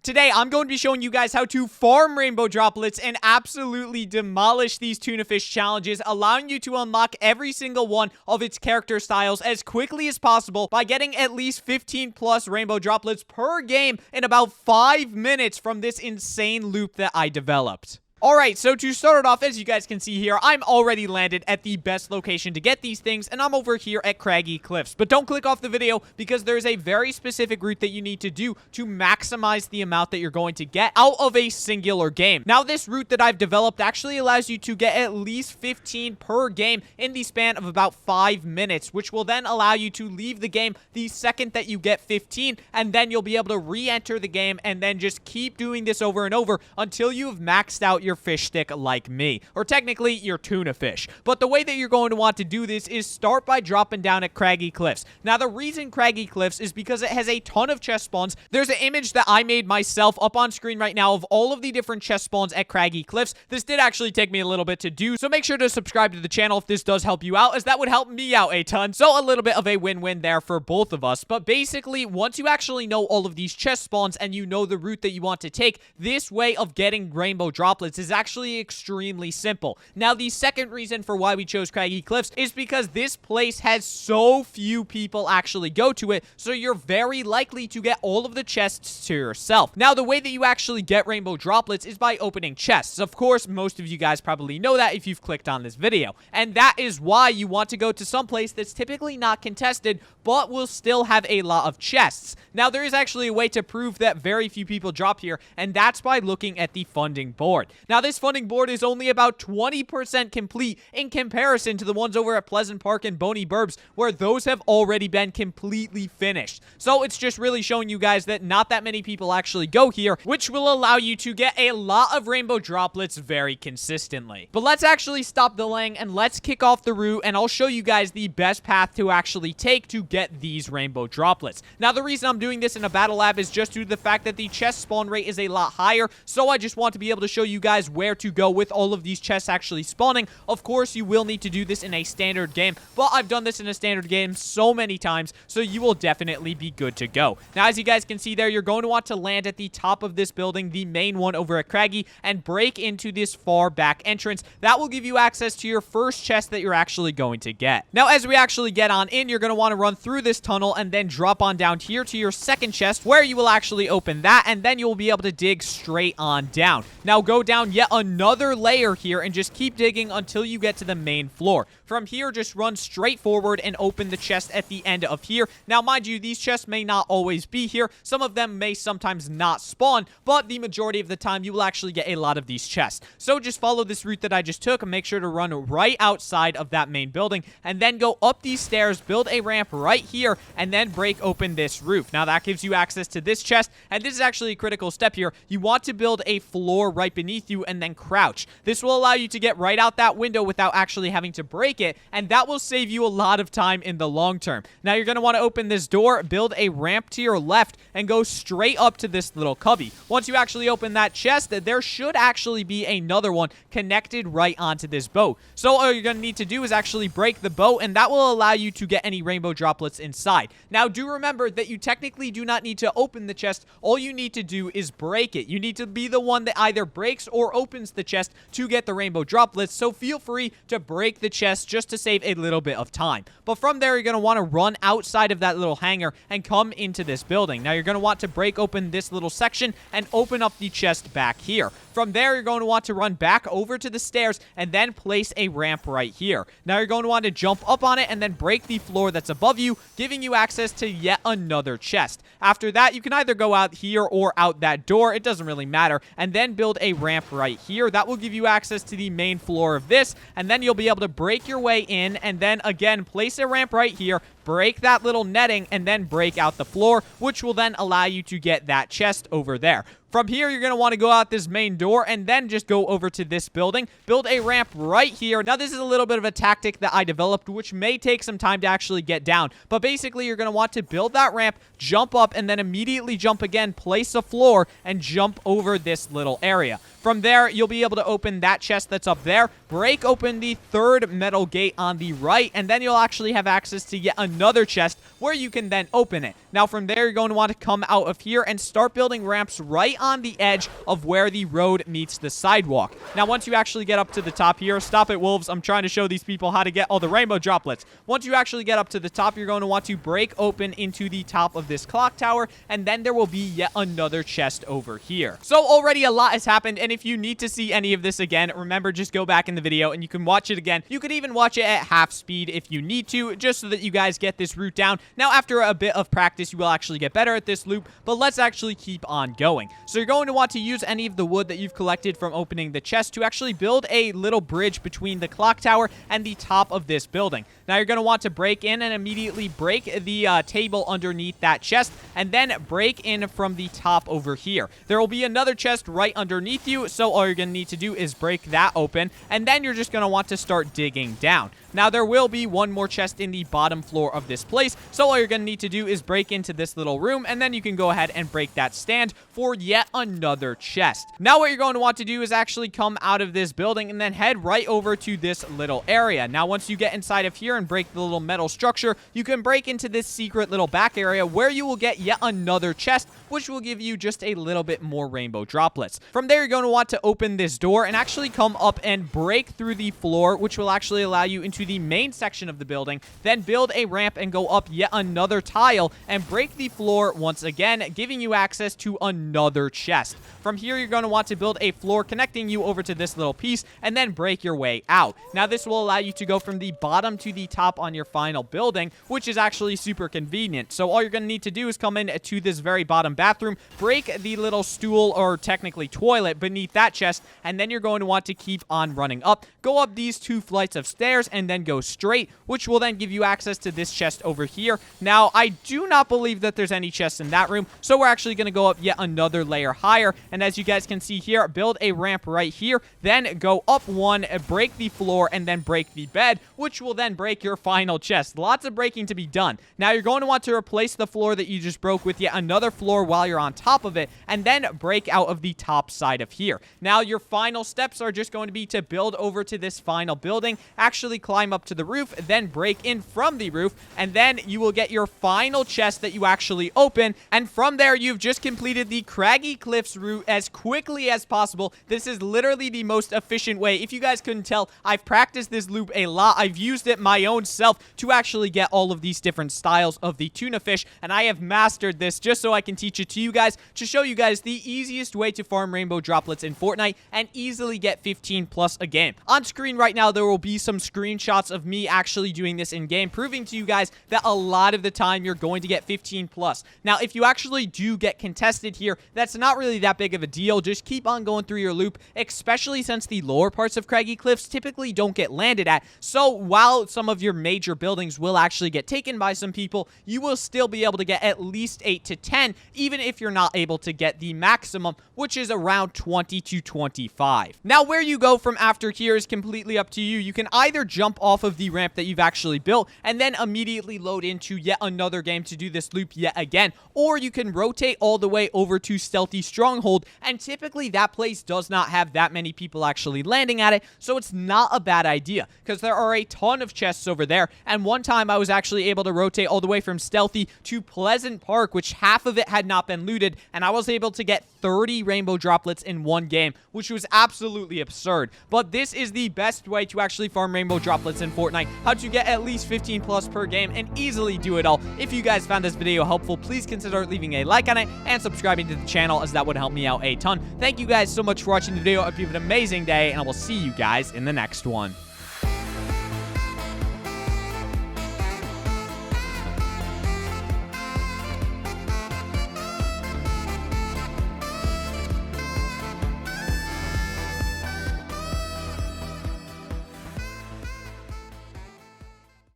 Today, I'm going to be showing you guys how to farm rainbow droplets and absolutely demolish these tuna fish challenges, allowing you to unlock every single one of its character styles as quickly as possible by getting at least 15 plus rainbow droplets per game in about 5 minutes from this insane loop that I developed. Alright, so to start it off, as you guys can see here, I'm already landed at the best location to get these things, and I'm over here at Craggy Cliffs. But don't click off the video, because there's a very specific route that you need to do to maximize the amount that you're going to get out of a singular game. Now, this route that I've developed actually allows you to get at least 15 per game in the span of about 5 minutes, which will then allow you to leave the game the second that you get 15, and then you'll be able to re-enter the game, and then just keep doing this over and over until you've maxed out your fish stick like me, or technically your tuna fish. But the way that you're going to want to do this is start by dropping down at Craggy Cliffs. Now, the reason Craggy Cliffs is because it has a ton of chest spawns. There's an image that I made myself up on screen right now of all of the different chest spawns at Craggy Cliffs. This did actually take me a little bit to do, so make sure to subscribe to the channel if this does help you out, as that would help me out a ton. So a little bit of a win-win there for both of us. But basically, once you actually know all of these chest spawns and you know the route that you want to take, this way of getting rainbow droplets is actually extremely simple. Now, the second reason for why we chose Craggy Cliffs is because this place has so few people actually go to it, so you're very likely to get all of the chests to yourself. Now, the way that you actually get rainbow droplets is by opening chests. Of course, most of you guys probably know that if you've clicked on this video, and that is why you want to go to some place that's typically not contested, but will still have a lot of chests. Now, there is actually a way to prove that very few people drop here, and that's by looking at the funding board. Now, this funding board is only about 20% complete in comparison to the ones over at Pleasant Park and Boney Burbs, where those have already been completely finished. So it's just really showing you guys that not that many people actually go here, which will allow you to get a lot of rainbow droplets very consistently. But let's actually stop delaying and let's kick off the route, and I'll show you guys the best path to actually take to get these rainbow droplets. Now, the reason I'm doing this in a battle lab is just due to the fact that the chest spawn rate is a lot higher, so I just want to be able to show you guys where to go with all of these chests actually spawning. Of course, you will need to do this in a standard game, but I've done this in a standard game so many times, so you will definitely be good to go. Now, as you guys can see there, you're going to want to land at the top of this building, the main one over at Craggy, and break into this far back entrance. That will give you access to your first chest that you're actually going to get. Now, as we actually get on in, you're going to want to run through this tunnel and then drop on down here to your second chest, where you will actually open that, and then you'll be able to dig straight on down. Now, go down yet another layer here and just keep digging until you get to the main floor. From here, just run straight forward and open the chest at the end of here. Now, mind you, these chests may not always be here. Some of them may sometimes not spawn, but the majority of the time, you will actually get a lot of these chests. So just follow this route that I just took and make sure to run right outside of that main building, and then go up these stairs, build a ramp right here, and then break open this roof. Now, that gives you access to this chest, and this is actually a critical step here. You want to build a floor right beneath you and then crouch. This will allow you to get right out that window without actually having to break it, and that will save you a lot of time in the long term. Now, you're going to want to open this door, build a ramp to your left, and go straight up to this little cubby. Once you actually open that chest, there should actually be another one connected right onto this boat. So all you're going to need to do is actually break the boat, and that will allow you to get any rainbow droplets inside. Now, do remember that you technically do not need to open the chest. All you need to do is break it. You need to be the one that either breaks or opens the chest to get the rainbow droplets, so feel free to break the chest just to save a little bit of time. But from there, you're going to want to run outside of that little hangar and come into this building. Now, you're going to want to break open this little section and open up the chest back here. From there, you're going to want to run back over to the stairs and then place a ramp right here. Now, you're going to want to jump up on it and then break the floor that's above you, giving you access to yet another chest. After that, you can either go out here or out that door. It doesn't really matter. And then build a ramp right here. That will give you access to the main floor of this, and then you'll be able to break your way in, and then again place a ramp right here, break that little netting, and then break out the floor, which will then allow you to get that chest over there. From here, you're going to want to go out this main door and then just go over to this building, build a ramp right here. Now, this is a little bit of a tactic that I developed, which may take some time to actually get down. But basically, you're going to want to build that ramp, jump up, and then immediately jump again, place a floor, and jump over this little area. From there, you'll be able to open that chest that's up there, break open the third metal gate on the right, and then you'll actually have access to yet another chest where you can then open it. Now, from there, you're going to want to come out of here and start building ramps right on the edge of where the road meets the sidewalk. Now, once you actually get up to the top here, stop it, wolves. I'm trying to show these people how to get all the rainbow droplets. Once you actually get up to the top, you're going to want to break open into the top of this clock tower, and then there will be yet another chest over here. So already a lot has happened, and if you need to see any of this again, remember, just go back in the video and you can watch it again. You could even watch it at half speed if you need to, just so that you guys get this route down. Now, after a bit of practice, you will actually get better at this loop, but let's actually keep on going. So you're going to want to use any of the wood that you've collected from opening the chest to actually build a little bridge between the clock tower and the top of this building. Now, you're going to want to break in and immediately break the table underneath that chest, and then break in from the top over here. There will be another chest right underneath you, so all you're going to need to do is break that open, and then you're just going to want to start digging down. Now, there will be one more chest in the bottom floor of this place, so all you're going to need to do is break into this little room, and then you can go ahead and break that stand for yet another chest. Now, what you're going to want to do is actually come out of this building and then head right over to this little area. Now, once you get inside of here and break the little metal structure, you can break into this secret little back area where you will get yet another chest, which will give you just a little bit more rainbow droplets. From there, you're going to want to open this door and actually come up and break through the floor, which will actually allow you into the main section of the building, then build a ramp and go up yet another tile and break the floor once again, giving you access to another chest. From here, you're going to want to build a floor connecting you over to this little piece and then break your way out. Now, this will allow you to go from the bottom to the top on your final building, which is actually super convenient. So all you're going to need to do is come in to this very bottom bathroom, break the little stool, or technically toilet, beneath that chest, and then you're going to want to keep on running up. Go up these 2 flights of stairs and then go straight, which will then give you access to this chest over here. Now, I do not believe that there's any chests in that room, so we're actually going to go up yet another layer higher, and as you guys can see here, build a ramp right here, then go up 1, break the floor, and then break the bed, which will then break your final chest. Lots of breaking to be done. Now, you're going to want to replace the floor that you just broke with yet another floor while you're on top of it, and then break out of the top side of here. Now, your final steps are just going to be to build over to this final building, actually climb up to the roof, then break in from the roof, and then you will get your final chest that you actually open, and from there, you've just completed the Craggy Cliffs route as quickly as possible. This is literally the most efficient way. If you guys couldn't tell, I've practiced this loop a lot. I've used it my own self to actually get all of these different styles of the tuna fish, and I have mastered this just so I can teach it to you guys, to show you guys the easiest way to farm rainbow droplets in Fortnite and easily get 15 plus a game. On screen right now, there will be some screenshots of me actually doing this in game, proving to you guys that a lot of the time you're going to get 15 plus. Now, if you actually do get contested here, that's not really that big of a deal. Just keep on going through your loop, especially since the lower parts of Craggy Cliffs typically don't get landed at. So while some of your major buildings will actually get taken by some people, you will still be able to get at least 8 to 10, even if you're not able to get the maximum, which is around 20 to 25. Now, where you go from after here is completely up to you. You can either jump off of the ramp that you've actually built and then immediately load into yet another game to do this loop yet again, or you can rotate all the way over to Stealthy Stronghold, and typically that place does not have that many people actually landing at it, so it's not a bad idea, because there are a ton of chests over there, and one time I was actually able to rotate all the way from Stealthy to Pleasant Park, which half of it had not been looted, and I was able to get 30 rainbow droplets in one game, which was absolutely absurd. But this is the best way to actually farm rainbow droplets in Fortnite, how to get at least 15 plus per game and easily do it all. If you guys found this video helpful, please consider leaving a like on it and subscribing to the channel, as that would help me out a ton. Thank you guys so much for watching the video. I hope you have an amazing day, and I will see you guys in the next one.